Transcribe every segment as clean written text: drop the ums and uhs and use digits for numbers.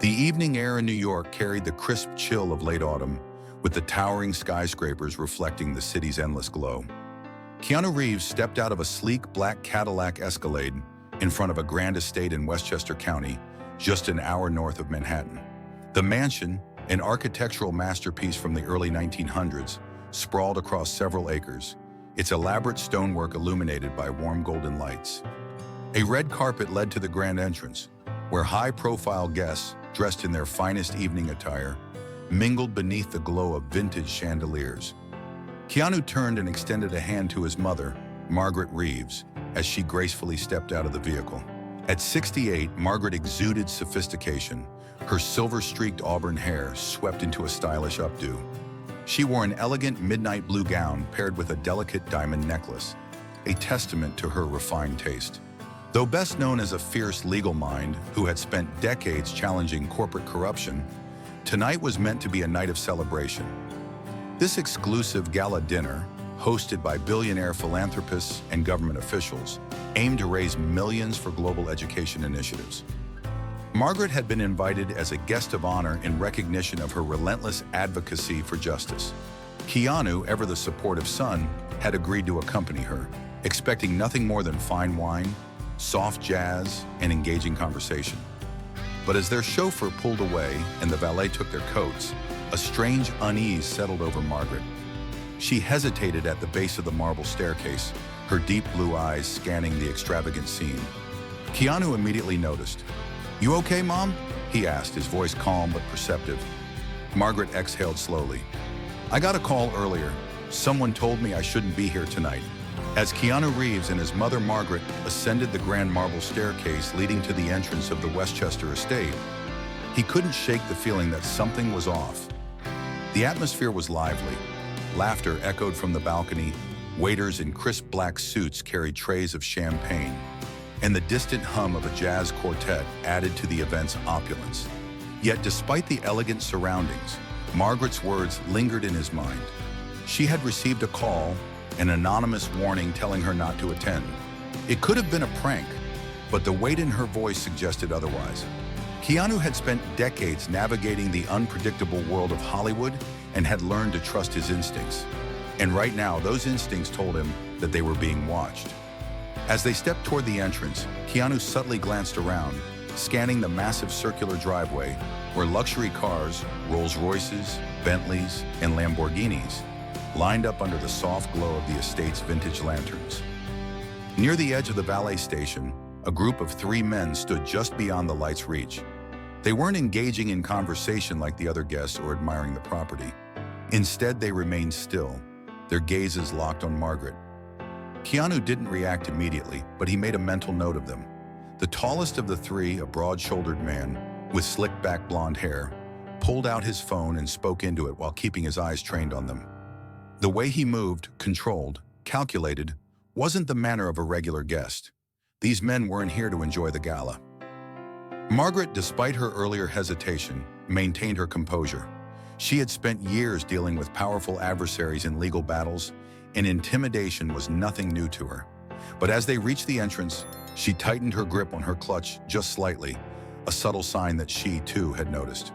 The evening air in New York carried the crisp chill of late autumn, with the towering skyscrapers reflecting the city's endless glow. Keanu Reeves stepped out of a sleek black Cadillac Escalade in front of a grand estate in Westchester County, just an hour north of Manhattan. The mansion, an architectural masterpiece from the early 1900s, sprawled across several acres, its elaborate stonework illuminated by warm golden lights. A red carpet led to the grand entrance, where high-profile guests, dressed in their finest evening attire, mingled beneath the glow of vintage chandeliers. Keanu turned and extended a hand to his mother, Margaret Reeves, as she gracefully stepped out of the vehicle. At 68, Margaret exuded sophistication, her silver-streaked auburn hair swept into a stylish updo. She wore an elegant midnight blue gown paired with a delicate diamond necklace, a testament to her refined taste. Though best known as a fierce legal mind who had spent decades challenging corporate corruption, tonight was meant to be a night of celebration. This exclusive gala dinner, hosted by billionaire philanthropists and government officials, aimed to raise millions for global education initiatives. Margaret had been invited as a guest of honor in recognition of her relentless advocacy for justice. Keanu, ever the supportive son, had agreed to accompany her, expecting nothing more than fine wine, soft jazz, and engaging conversation. But as their chauffeur pulled away and the valet took their coats, a strange unease settled over Margaret. She hesitated at the base of the marble staircase, her deep blue eyes scanning the extravagant scene. Keanu immediately noticed. "You okay, Mom?" he asked, his voice calm but perceptive. Margaret exhaled slowly. "I got a call earlier. Someone told me I shouldn't be here tonight." As Keanu Reeves and his mother Margaret ascended the grand marble staircase leading to the entrance of the Westchester estate, he couldn't shake the feeling that something was off. The atmosphere was lively. Laughter echoed from the balcony, waiters in crisp black suits carried trays of champagne, and the distant hum of a jazz quartet added to the event's opulence. Yet despite the elegant surroundings, Margaret's words lingered in his mind. She had received a call, an anonymous warning telling her not to attend. It could have been a prank, but the weight in her voice suggested otherwise. Keanu had spent decades navigating the unpredictable world of Hollywood and had learned to trust his instincts. And right now, those instincts told him that they were being watched. As they stepped toward the entrance, Keanu subtly glanced around, scanning the massive circular driveway where luxury cars, Rolls-Royces, Bentleys, and Lamborghinis, lined up under the soft glow of the estate's vintage lanterns. Near the edge of the valet station, a group of 3 men stood just beyond the light's reach. They weren't engaging in conversation like the other guests or admiring the property. Instead, they remained still, their gazes locked on Margaret. Keanu didn't react immediately, but he made a mental note of them. The tallest of the 3, a broad-shouldered man with slick-back blonde hair, pulled out his phone and spoke into it while keeping his eyes trained on them. The way he moved, controlled, calculated, wasn't the manner of a regular guest. These men weren't here to enjoy the gala. Margaret, despite her earlier hesitation, maintained her composure. She had spent years dealing with powerful adversaries in legal battles, and intimidation was nothing new to her. But as they reached the entrance, she tightened her grip on her clutch just slightly, a subtle sign that she, too, had noticed.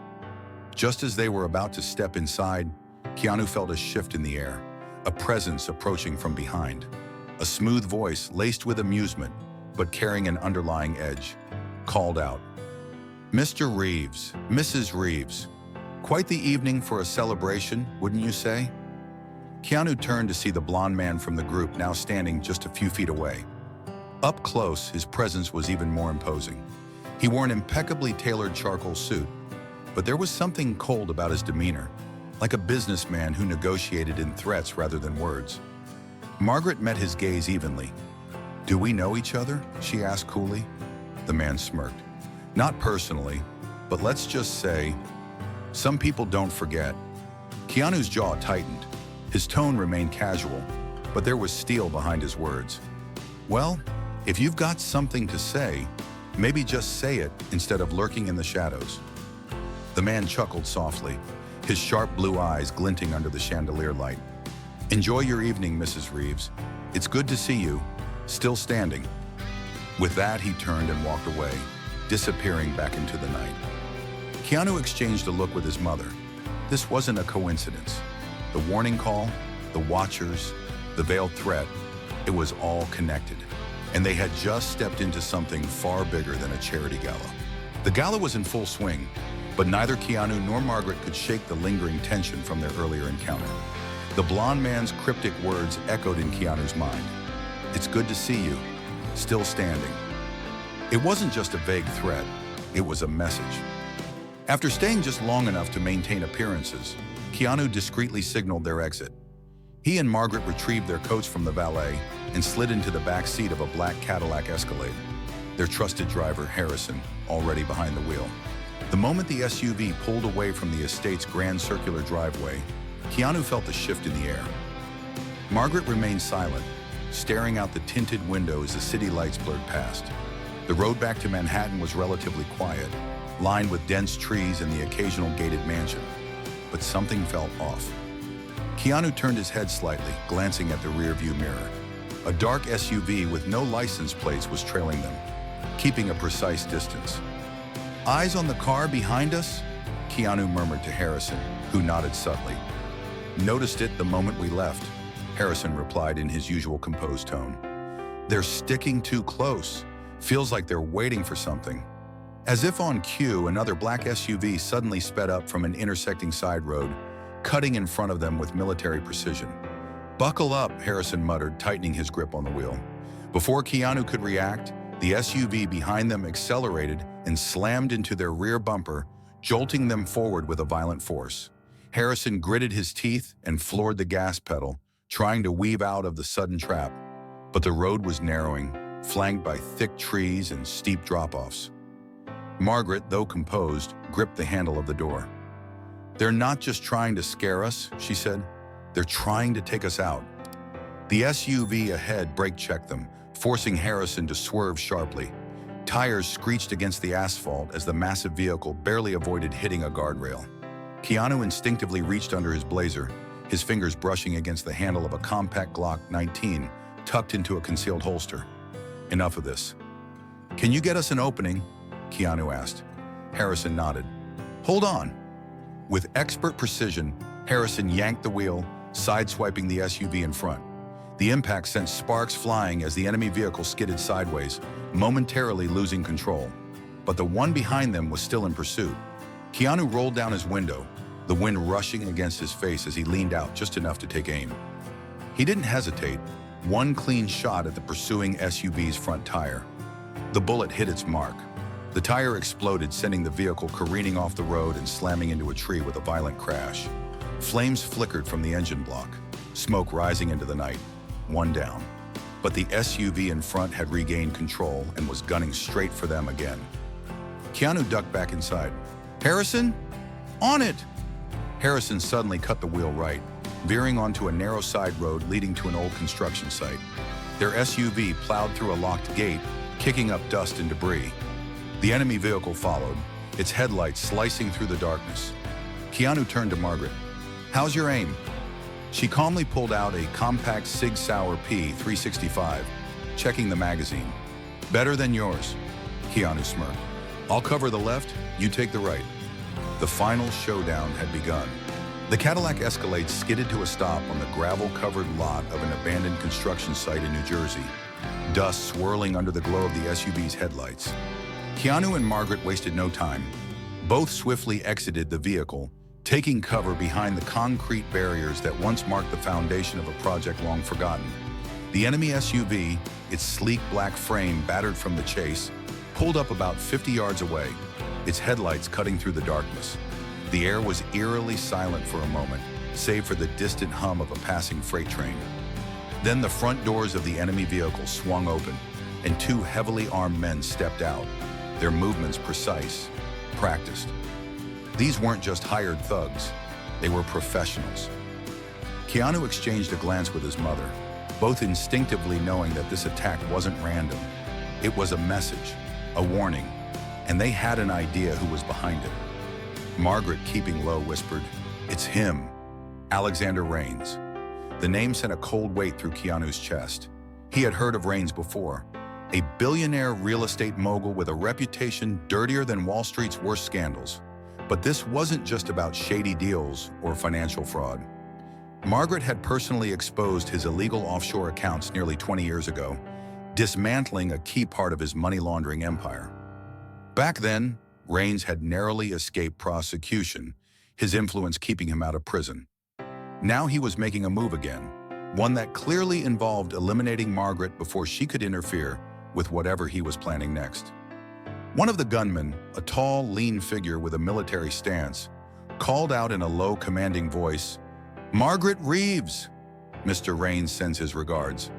Just as they were about to step inside, Keanu felt a shift in the air, a presence approaching from behind. A smooth voice, laced with amusement, but carrying an underlying edge, called out, "Mr. Reeves, Mrs. Reeves. Quite the evening for a celebration, wouldn't you say?" Keanu turned to see the blonde man from the group now standing just a few feet away. Up close, his presence was even more imposing. He wore an impeccably tailored charcoal suit, but there was something cold about his demeanor, like a businessman who negotiated in threats rather than words. Margaret met his gaze evenly. "Do we know each other?" she asked coolly. The man smirked. "Not personally, but let's just say, some people don't forget." Keanu's jaw tightened. His tone remained casual, but there was steel behind his words. "Well, if you've got something to say, maybe just say it instead of lurking in the shadows." The man chuckled softly, his sharp blue eyes glinting under the chandelier light. "Enjoy your evening, Mrs. Reeves. It's good to see you, still standing." With that, he turned and walked away, disappearing back into the night. Keanu exchanged a look with his mother. This wasn't a coincidence. The warning call, the watchers, the veiled threat, it was all connected. And they had just stepped into something far bigger than a charity gala. The gala was in full swing, but neither Keanu nor Margaret could shake the lingering tension from their earlier encounter. The blonde man's cryptic words echoed in Keanu's mind. "It's good to see you, still standing." It wasn't just a vague threat, it was a message. After staying just long enough to maintain appearances, Keanu discreetly signaled their exit. He and Margaret retrieved their coats from the valet and slid into the back seat of a black Cadillac Escalade, their trusted driver, Harrison, already behind the wheel. The moment the SUV pulled away from the estate's grand circular driveway, Keanu felt the shift in the air. Margaret remained silent, staring out the tinted window as the city lights blurred past. The road back to Manhattan was relatively quiet, lined with dense trees and the occasional gated mansion. But something felt off. Keanu turned his head slightly, glancing at the rearview mirror. A dark SUV with no license plates was trailing them, keeping a precise distance. "Eyes on the car behind us?" Keanu murmured to Harrison, who nodded subtly. "Noticed it the moment we left," Harrison replied in his usual composed tone. "They're sticking too close. Feels like they're waiting for something." As if on cue, another black SUV suddenly sped up from an intersecting side road, cutting in front of them with military precision. "Buckle up," Harrison muttered, tightening his grip on the wheel. Before Keanu could react, the SUV behind them accelerated and slammed into their rear bumper, jolting them forward with a violent force. Harrison gritted his teeth and floored the gas pedal, trying to weave out of the sudden trap. But the road was narrowing, flanked by thick trees and steep drop-offs. Margaret, though composed, gripped the handle of the door. "They're not just trying to scare us," she said. "They're trying to take us out." The SUV ahead brake-checked them, forcing Harrison to swerve sharply. Tires screeched against the asphalt as the massive vehicle barely avoided hitting a guardrail. Keanu instinctively reached under his blazer, his fingers brushing against the handle of a compact Glock 19 tucked into a concealed holster. "Enough of this." "Can you get us an opening?" Keanu asked. Harrison nodded. "Hold on." With expert precision, Harrison yanked the wheel, sideswiping the SUV in front. The impact sent sparks flying as the enemy vehicle skidded sideways, momentarily losing control. But the one behind them was still in pursuit. Keanu rolled down his window, the wind rushing against his face as he leaned out just enough to take aim. He didn't hesitate, one clean shot at the pursuing SUV's front tire. The bullet hit its mark. The tire exploded, sending the vehicle careening off the road and slamming into a tree with a violent crash. Flames flickered from the engine block, smoke rising into the night. One down. But the SUV in front had regained control and was gunning straight for them again. Keanu ducked back inside. "Harrison? On it!" Harrison suddenly cut the wheel right, veering onto a narrow side road leading to an old construction site. Their SUV plowed through a locked gate, kicking up dust and debris. The enemy vehicle followed, its headlights slicing through the darkness. Keanu turned to Margaret. "How's your aim?" She calmly pulled out a compact Sig Sauer P365, checking the magazine. "Better than yours," Keanu smirked. "I'll cover the left, you take the right." The final showdown had begun. The Cadillac Escalade skidded to a stop on the gravel-covered lot of an abandoned construction site in New Jersey, dust swirling under the glow of the SUV's headlights. Keanu and Margaret wasted no time. Both swiftly exited the vehicle, taking cover behind the concrete barriers that once marked the foundation of a project long forgotten. The enemy SUV, its sleek black frame battered from the chase, pulled up about 50 yards away, its headlights cutting through the darkness. The air was eerily silent for a moment, save for the distant hum of a passing freight train. Then the front doors of the enemy vehicle swung open, and two heavily armed men stepped out, their movements precise, practiced. These weren't just hired thugs, they were professionals. Keanu exchanged a glance with his mother, both instinctively knowing that this attack wasn't random. It was a message, a warning, and they had an idea who was behind it. Margaret, keeping low, whispered, "It's him, Alexander Rains." The name sent a cold weight through Keanu's chest. He had heard of Rains before, a billionaire real estate mogul with a reputation dirtier than Wall Street's worst scandals. But this wasn't just about shady deals or financial fraud. Margaret had personally exposed his illegal offshore accounts nearly 20 years ago, dismantling a key part of his money laundering empire. Back then, Raines had narrowly escaped prosecution, his influence keeping him out of prison. Now he was making a move again, one that clearly involved eliminating Margaret before she could interfere with whatever he was planning next. One of the gunmen, a tall, lean figure with a military stance, called out in a low, commanding voice, "Margaret Reeves!" "Mr. Raines sends his regards."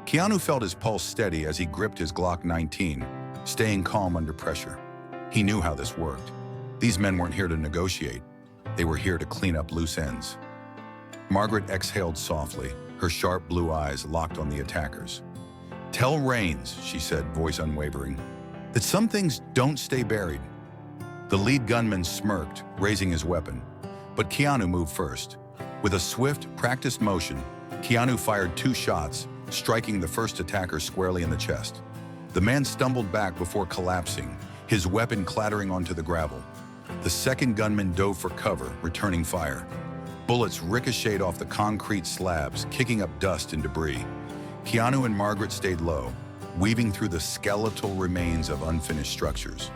Keanu felt his pulse steady as he gripped his Glock 19, staying calm under pressure. He knew how this worked. These men weren't here to negotiate. They were here to clean up loose ends. Margaret exhaled softly, her sharp blue eyes locked on the attackers. "Tell Raines," she said, voice unwavering, "that some things don't stay buried." The lead gunman smirked, raising his weapon, but Keanu moved first. With a swift, practiced motion, Keanu fired 2 shots, striking the first attacker squarely in the chest. The man stumbled back before collapsing, his weapon clattering onto the gravel. The second gunman dove for cover, returning fire. Bullets ricocheted off the concrete slabs, kicking up dust and debris. Keanu and Margaret stayed low, weaving through the skeletal remains of unfinished structures.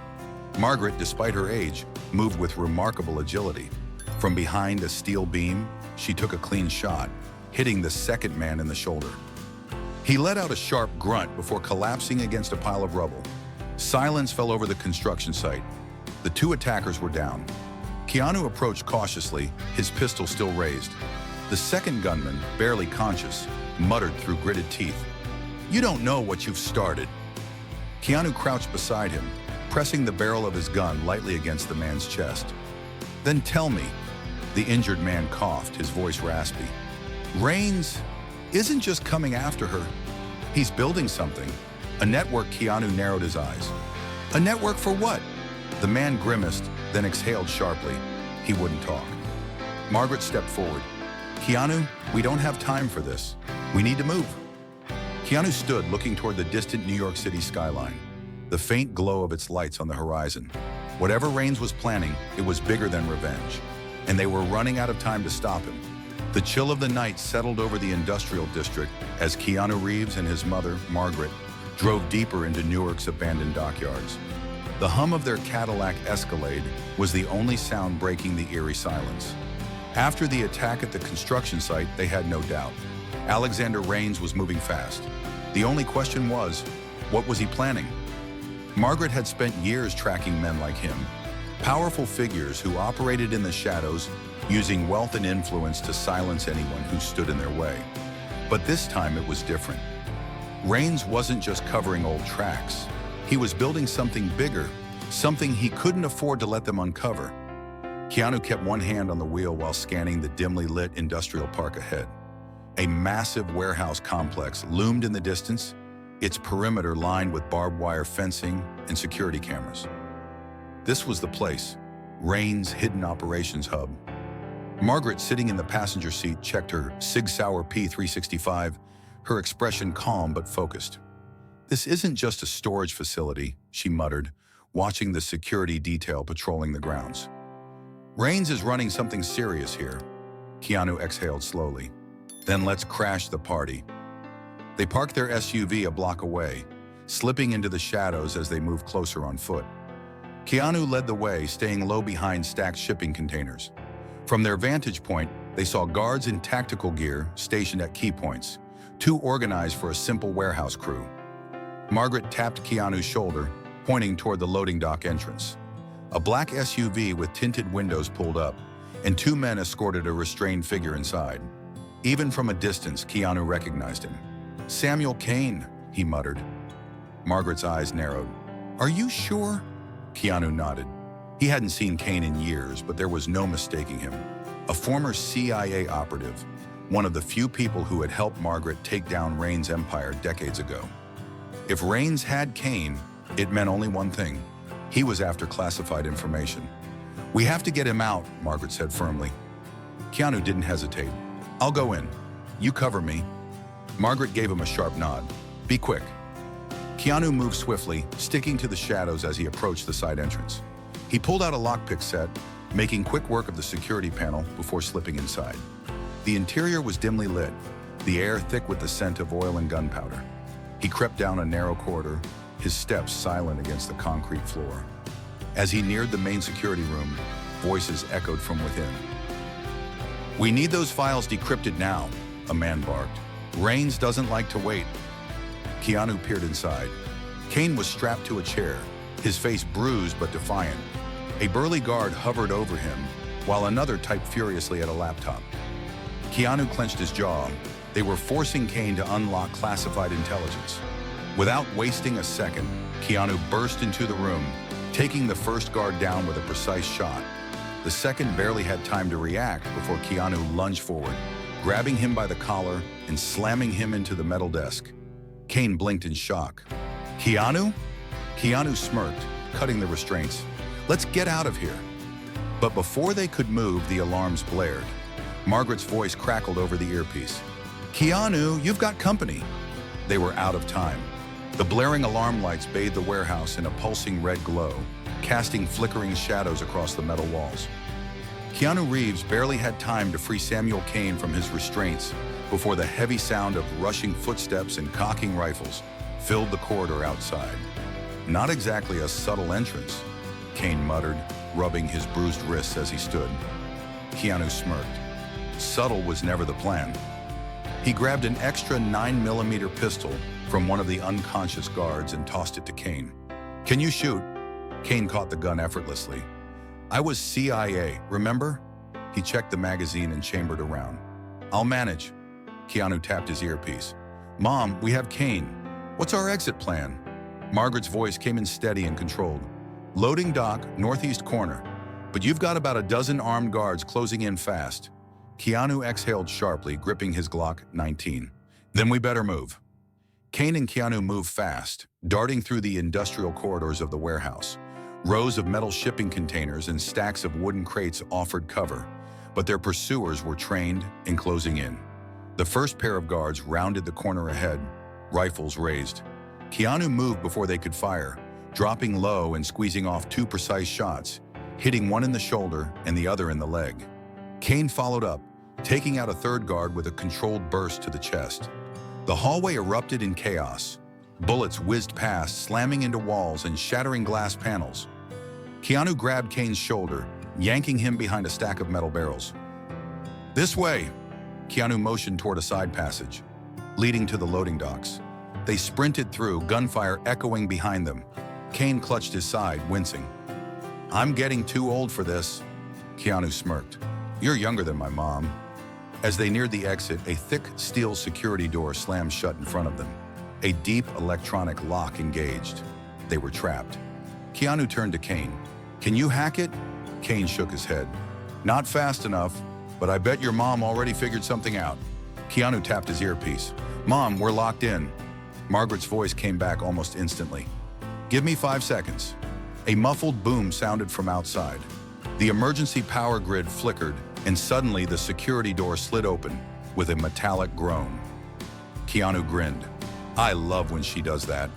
Margaret, despite her age, moved with remarkable agility. From behind a steel beam, she took a clean shot, hitting the second man in the shoulder. He let out a sharp grunt before collapsing against a pile of rubble. Silence fell over the construction site. The 2 attackers were down. Keanu approached cautiously, his pistol still raised. The second gunman, barely conscious, muttered through gritted teeth, "You don't know what you've started." Keanu crouched beside him, pressing the barrel of his gun lightly against the man's chest. "Then tell me," the injured man coughed, his voice raspy. "Raines isn't just coming after her. He's building something. A network." Keanu narrowed his eyes. "A network for what?" The man grimaced, then exhaled sharply. He wouldn't talk. Margaret stepped forward. "Keanu, we don't have time for this. We need to move." Keanu stood looking toward the distant New York City skyline, the faint glow of its lights on the horizon. Whatever Raines was planning, it was bigger than revenge, and they were running out of time to stop him. The chill of the night settled over the industrial district as Keanu Reeves and his mother, Margaret, drove deeper into Newark's abandoned dockyards. The hum of their Cadillac Escalade was the only sound breaking the eerie silence. After the attack at the construction site, they had no doubt. Alexander Raines was moving fast. The only question was, what was he planning? Margaret had spent years tracking men like him, powerful figures who operated in the shadows, using wealth and influence to silence anyone who stood in their way. But this time it was different. Raines wasn't just covering old tracks. He was building something bigger, something he couldn't afford to let them uncover. Keanu kept one hand on the wheel while scanning the dimly lit industrial park ahead. A massive warehouse complex loomed in the distance, its perimeter lined with barbed wire fencing and security cameras. This was the place, Raines' hidden operations hub. Margaret, sitting in the passenger seat, checked her Sig Sauer P365, her expression calm but focused. "This isn't just a storage facility," she muttered, watching the security detail patrolling the grounds. "Raines is running something serious here." Keanu exhaled slowly. "Then let's crash the party." They parked their SUV a block away, slipping into the shadows as they moved closer on foot. Keanu led the way, staying low behind stacked shipping containers. From their vantage point, they saw guards in tactical gear stationed at key points, too organized for a simple warehouse crew. Margaret tapped Keanu's shoulder, pointing toward the loading dock entrance. A black SUV with tinted windows pulled up, and 2 men escorted a restrained figure inside. Even from a distance, Keanu recognized him. "Samuel Kane," he muttered. Margaret's eyes narrowed. "Are you sure?" Keanu nodded. He hadn't seen Kane in years, but there was no mistaking him. A former CIA operative, one of the few people who had helped Margaret take down Raines' empire decades ago. If Raines had Kane, it meant only one thing. He was after classified information. "We have to get him out," Margaret said firmly. Keanu didn't hesitate. "I'll go in. You cover me." Margaret gave him a sharp nod. "Be quick." Keanu moved swiftly, sticking to the shadows as he approached the side entrance. He pulled out a lockpick set, making quick work of the security panel before slipping inside. The interior was dimly lit, the air thick with the scent of oil and gunpowder. He crept down a narrow corridor, his steps silent against the concrete floor. As he neared the main security room, voices echoed from within. "We need those files decrypted now," a man barked. "Rains doesn't like to wait." Keanu peered inside. Kane was strapped to a chair, his face bruised but defiant. A burly guard hovered over him, while another typed furiously at a laptop. Keanu clenched his jaw. They were forcing Kane to unlock classified intelligence. Without wasting a second, Keanu burst into the room, taking the first guard down with a precise shot. The second barely had time to react before Keanu lunged forward, grabbing him by the collar and slamming him into the metal desk. Kane blinked in shock. "Keanu?" Keanu smirked, cutting the restraints. "Let's get out of here." But before they could move, the alarms blared. Margaret's voice crackled over the earpiece. "Keanu, you've got company." They were out of time. The blaring alarm lights bathed the warehouse in a pulsing red glow, casting flickering shadows across the metal walls. Keanu Reeves barely had time to free Samuel Kane from his restraints before the heavy sound of rushing footsteps and cocking rifles filled the corridor outside. "Not exactly a subtle entrance," Kane muttered, rubbing his bruised wrists as he stood. Keanu smirked. Subtle was never the plan. He grabbed an extra 9mm pistol from one of the unconscious guards and tossed it to Kane. "Can you shoot?" Kane caught the gun effortlessly. "I was CIA, remember?" He checked the magazine and chambered around. "I'll manage." Keanu tapped his earpiece. "Mom, we have Kane. What's our exit plan?" Margaret's voice came in steady and controlled. "Loading dock, northeast corner. But you've got about a dozen armed guards closing in fast." Keanu exhaled sharply, gripping his Glock 19. "Then we better move." Kane and Keanu moved fast, darting through the industrial corridors of the warehouse. Rows of metal shipping containers and stacks of wooden crates offered cover, but their pursuers were trained and closing in. The first pair of guards rounded the corner ahead, rifles raised. Keanu moved before they could fire, dropping low and squeezing off 2 precise shots, hitting one in the shoulder and the other in the leg. Kane followed up, taking out a third guard with a controlled burst to the chest. The hallway erupted in chaos. Bullets whizzed past, slamming into walls and shattering glass panels. Keanu grabbed Kane's shoulder, yanking him behind a stack of metal barrels. "This way!" Keanu motioned toward a side passage, leading to the loading docks. They sprinted through, gunfire echoing behind them. Kane clutched his side, wincing. "I'm getting too old for this." Keanu smirked. "You're younger than my mom." As they neared the exit, a thick steel security door slammed shut in front of them. A deep electronic lock engaged. They were trapped. Keanu turned to Kane. "Can you hack it?" Kane shook his head. "Not fast enough, but I bet your mom already figured something out." Keanu tapped his earpiece. "Mom, we're locked in." Margaret's voice came back almost instantly. "Give me 5 seconds." A muffled boom sounded from outside. The emergency power grid flickered, and suddenly the security door slid open with a metallic groan. Keanu grinned. "I love when she does that."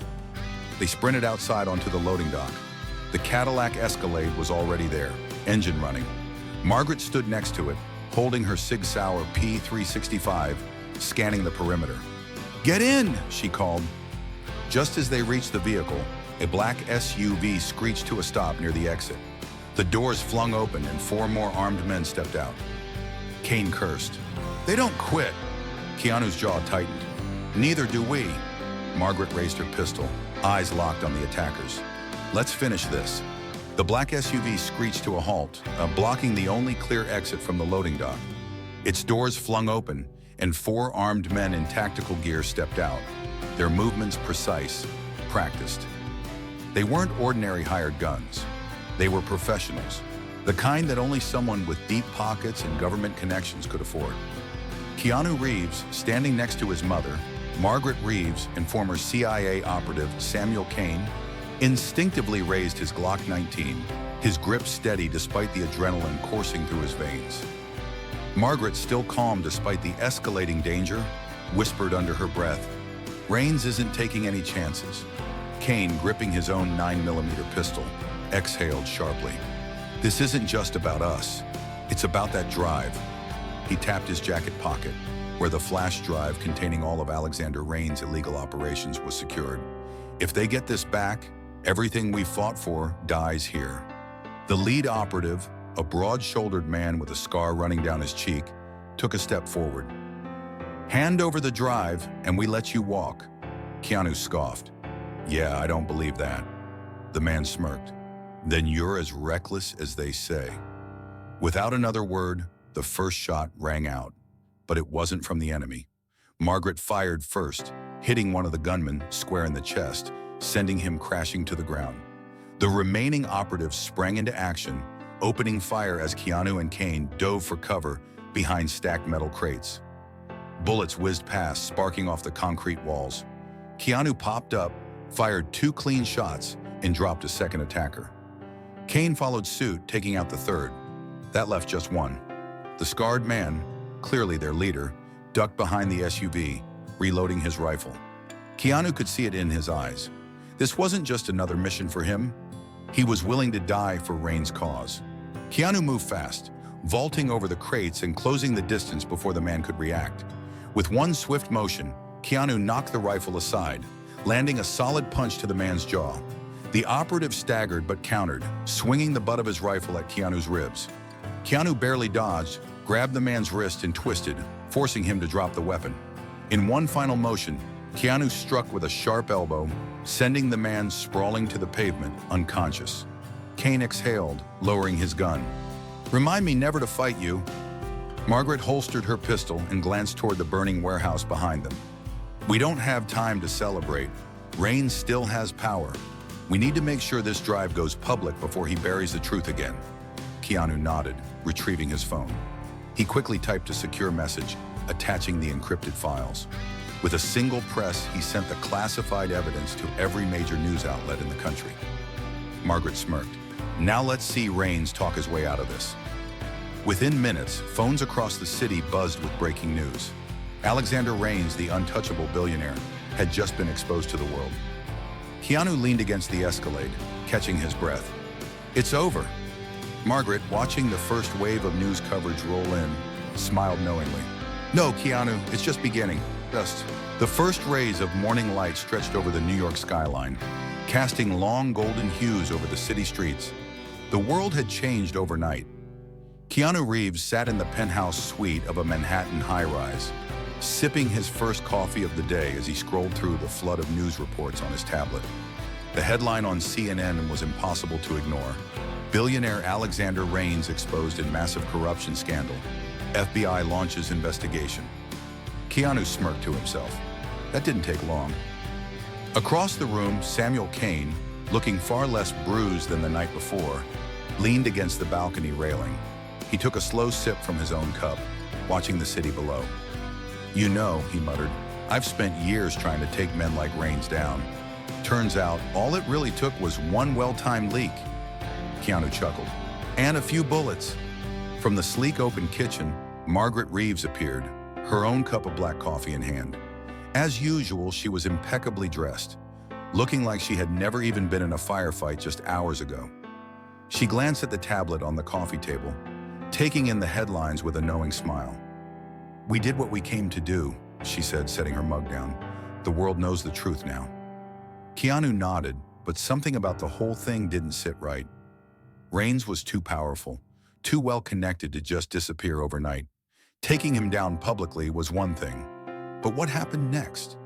They sprinted outside onto the loading dock. The Cadillac Escalade was already there, engine running. Margaret stood next to it, holding her Sig Sauer P365, scanning the perimeter. "Get in!" she called. Just as they reached the vehicle, a black SUV screeched to a stop near the exit. The doors flung open and 4 more armed men stepped out. Kane cursed. "They don't quit." Keanu's jaw tightened. "Neither do we." Margaret raised her pistol, eyes locked on the attackers. "Let's finish this." The black SUV screeched to a halt, blocking the only clear exit from the loading dock. Its doors flung open, and 4 armed men in tactical gear stepped out, their movements precise, practiced. They weren't ordinary hired guns. They were professionals, the kind that only someone with deep pockets and government connections could afford. Keanu Reeves, standing next to his mother, Margaret Reeves, and former CIA operative Samuel Kane, instinctively raised his Glock 19, his grip steady despite the adrenaline coursing through his veins. Margaret, still calm despite the escalating danger, whispered under her breath, "Rains isn't taking any chances." Kane, gripping his own 9mm pistol, exhaled sharply. This isn't just about us. It's about that drive. He tapped his jacket pocket, where the flash drive containing all of Alexander Rains' illegal operations was secured. If they get this back, everything we fought for dies here. The lead operative, a broad-shouldered man with a scar running down his cheek, took a step forward. Hand over the drive and we let you walk. Keanu scoffed. Yeah, I don't believe that. The man smirked. Then you're as reckless as they say. Without another word, the first shot rang out, but it wasn't from the enemy. Margaret fired first, hitting one of the gunmen square in the chest, sending him crashing to the ground. The remaining operatives sprang into action, opening fire as Keanu and Kane dove for cover behind stacked metal crates. Bullets whizzed past, sparking off the concrete walls. Keanu popped up, fired 2 clean shots, and dropped a second attacker. Kane followed suit, taking out the third. That left just one. The scarred man, clearly their leader, ducked behind the SUV, reloading his rifle. Keanu could see it in his eyes. This wasn't just another mission for him. He was willing to die for Rains' cause. Keanu moved fast, vaulting over the crates and closing the distance before the man could react. With one swift motion, Keanu knocked the rifle aside, landing a solid punch to the man's jaw. The operative staggered but countered, swinging the butt of his rifle at Keanu's ribs. Keanu barely dodged, grabbed the man's wrist and twisted, forcing him to drop the weapon. In one final motion, Keanu struck with a sharp elbow, sending the man sprawling to the pavement, unconscious. Kane exhaled, lowering his gun. Remind me never to fight you. Margaret holstered her pistol and glanced toward the burning warehouse behind them. We don't have time to celebrate. Rains still has power. We need to make sure this drive goes public before he buries the truth again. Keanu nodded, retrieving his phone. He quickly typed a secure message, attaching the encrypted files. With a single press, he sent the classified evidence to every major news outlet in the country. Margaret smirked. Now let's see Rains talk his way out of this. Within minutes, phones across the city buzzed with breaking news. Alexander Rains, the untouchable billionaire, had just been exposed to the world. Keanu leaned against the Escalade, catching his breath. It's over. Margaret, watching the first wave of news coverage roll in, smiled knowingly. No, Keanu, it's just beginning. Just. The first rays of morning light stretched over the New York skyline, casting long golden hues over the city streets. The world had changed overnight. Keanu Reeves sat in the penthouse suite of a Manhattan high-rise, sipping his first coffee of the day as he scrolled through the flood of news reports on his tablet. The headline on CNN was impossible to ignore. Billionaire Alexander Rains exposed in massive corruption scandal. FBI launches investigation. Keanu smirked to himself. That didn't take long. Across the room, Samuel Kane, looking far less bruised than the night before, leaned against the balcony railing. He took a slow sip from his own cup, watching the city below. You know, he muttered, I've spent years trying to take men like Rains down. Turns out, all it really took was one well-timed leak. Keanu chuckled. And a few bullets. From the sleek open kitchen, Margaret Reeves appeared, her own cup of black coffee in hand. As usual, she was impeccably dressed, looking like she had never even been in a firefight just hours ago. She glanced at the tablet on the coffee table, taking in the headlines with a knowing smile. We did what we came to do, she said, setting her mug down. The world knows the truth now. Keanu nodded, but something about the whole thing didn't sit right. Rains was too powerful, too well connected to just disappear overnight. Taking him down publicly was one thing, but what happened next?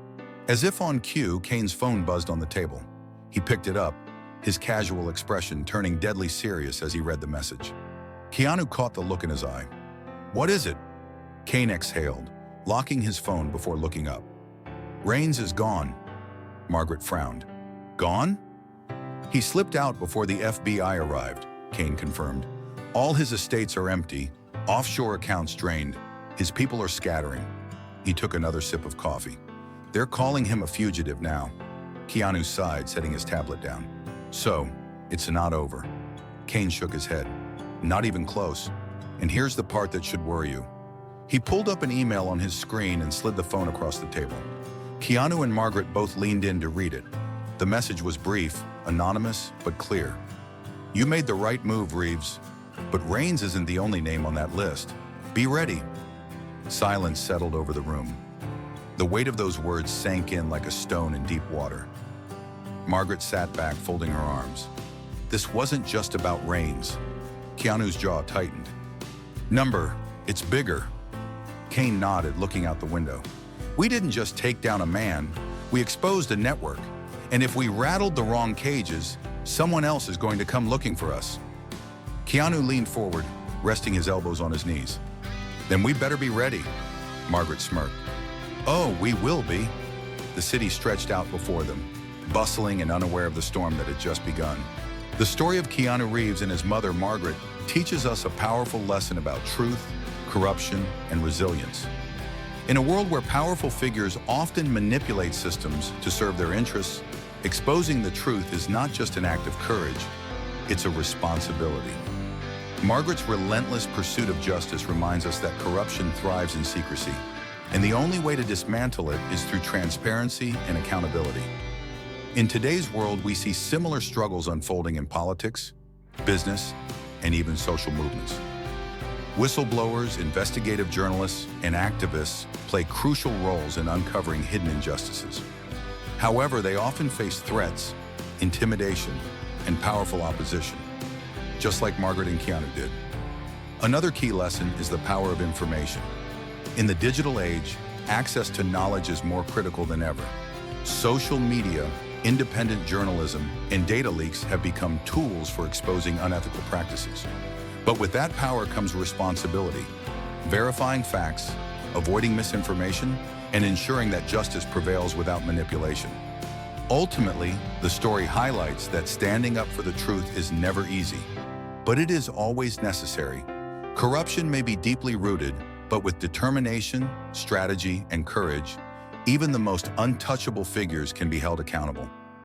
As if on cue, Kane's phone buzzed on the table. He picked it up, his casual expression turning deadly serious as he read the message. Keanu caught the look in his eye. What is it? Kane exhaled, locking his phone before looking up. Rains is gone. Margaret frowned. Gone? He slipped out before the FBI arrived, Kane confirmed. All his estates are empty, offshore accounts drained. His people are scattering. He took another sip of coffee. They're calling him a fugitive now. Keanu sighed, setting his tablet down. So, it's not over. Kane shook his head. Not even close. And here's the part that should worry you. He pulled up an email on his screen and slid the phone across the table. Keanu and Margaret both leaned in to read it. The message was brief, anonymous, but clear. You made the right move, Reeves. But Raines isn't the only name on that list. Be ready. Silence settled over the room. The weight of those words sank in like a stone in deep water. Margaret sat back, folding her arms. This wasn't just about Raines. Keanu's jaw tightened. Number, it's bigger. Kane nodded, looking out the window. We didn't just take down a man, we exposed a network. And if we rattled the wrong cages, someone else is going to come looking for us. Keanu leaned forward, resting his elbows on his knees. Then we better be ready, Margaret smirked. Oh, we will be. The city stretched out before them, bustling and unaware of the storm that had just begun. The story of Keanu Reeves and his mother, Margaret, teaches us a powerful lesson about truth, corruption, and resilience. In a world where powerful figures often manipulate systems to serve their interests, exposing the truth is not just an act of courage, it's a responsibility. Margaret's relentless pursuit of justice reminds us that corruption thrives in secrecy, and the only way to dismantle it is through transparency and accountability. In today's world, we see similar struggles unfolding in politics, business, and even social movements. Whistleblowers, investigative journalists, and activists play crucial roles in uncovering hidden injustices. However, they often face threats, intimidation, and powerful opposition, just like Margaret and Keanu did. Another key lesson is the power of information. In the digital age, access to knowledge is more critical than ever. Social media, independent journalism, and data leaks have become tools for exposing unethical practices. But with that power comes responsibility, verifying facts, avoiding misinformation, and ensuring that justice prevails without manipulation. Ultimately, the story highlights that standing up for the truth is never easy, but it is always necessary. Corruption may be deeply rooted, but with determination, strategy, and courage, even the most untouchable figures can be held accountable.